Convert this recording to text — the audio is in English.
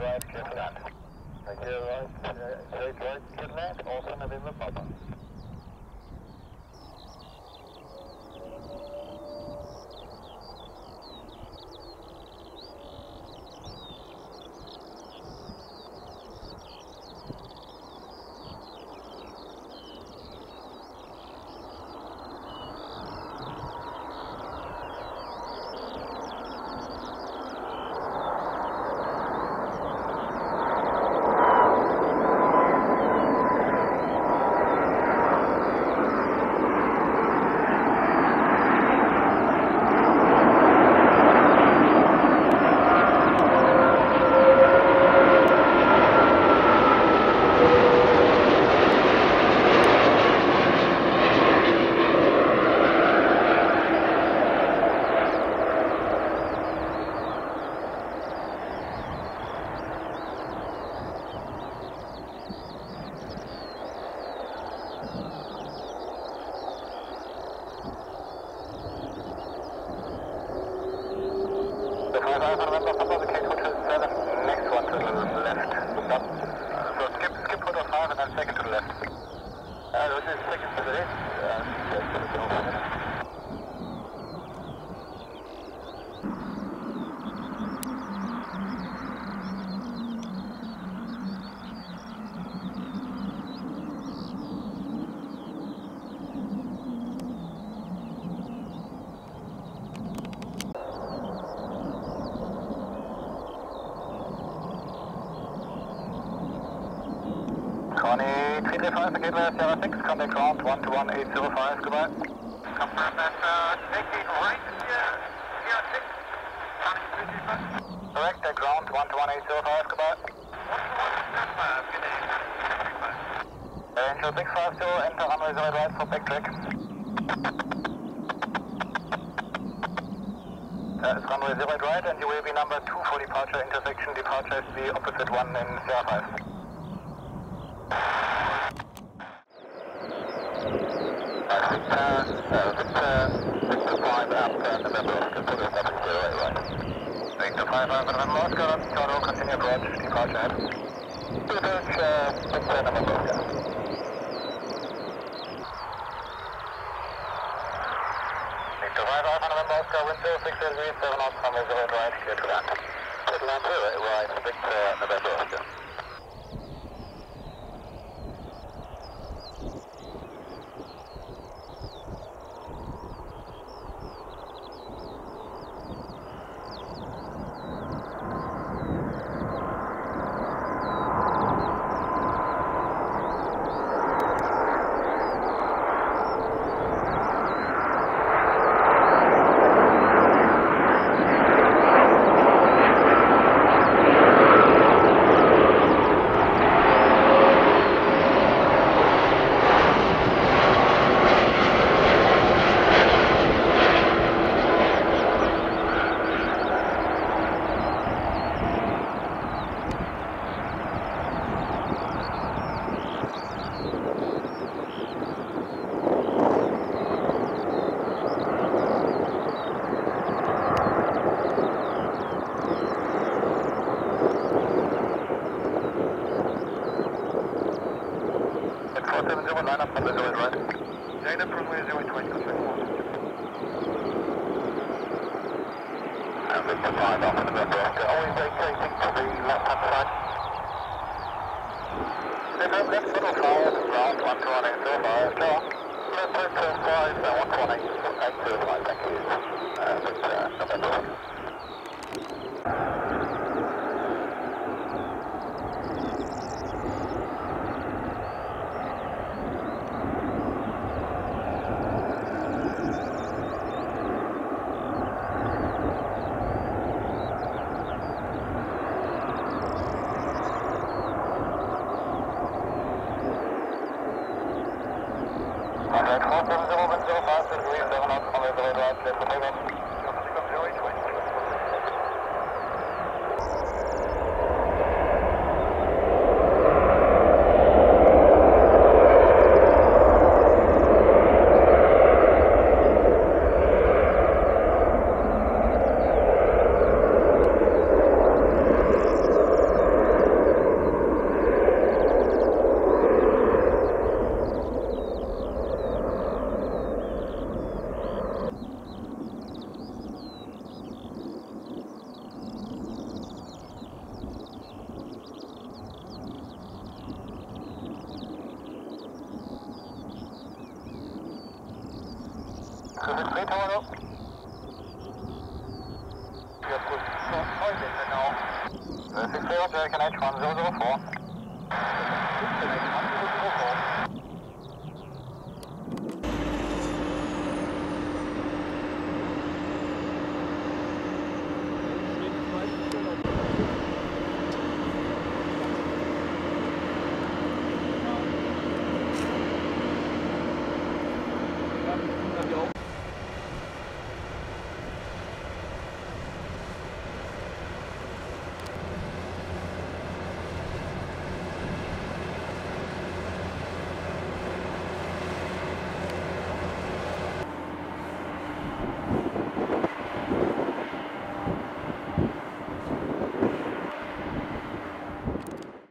right, clear to land. Thank you, right, clear to land, also November Papa. Sierra 6, contact ground 121-805, goodbye. Confirm that, take the right, Sierra 6, correct, at ground 121-805, goodbye. 121-805, good day. Angel 650, enter runway 0 right for backtrack. It's runway 0 right and you will be number 2 for departure, intersection, departure is the opposite one in Sierra 5. Victor 5 after November Oscar, put us up to 0 right. Victor 5 after November Oscar, total continue approach, departure head. To approach Victor November Oscar. Victor 5 after November Oscar, wind 06 degrees, 7 knots, runway 0 right, clear to land. Clear to land 0 right, Victor November Oscar. Line up from the 0 right. Line up runway 0 right, contact 1. And Victor 5 after November Oscar, always vacating to the left hand side. Left middle 5, ground 121-805, clear. Left right 5 and 121-805, thank you. Victor November Oscar. Contact 470-05, degrees, 7 knots, runway 0 right, clear for takeoff. Tower up. Your position now. 64, American H1004.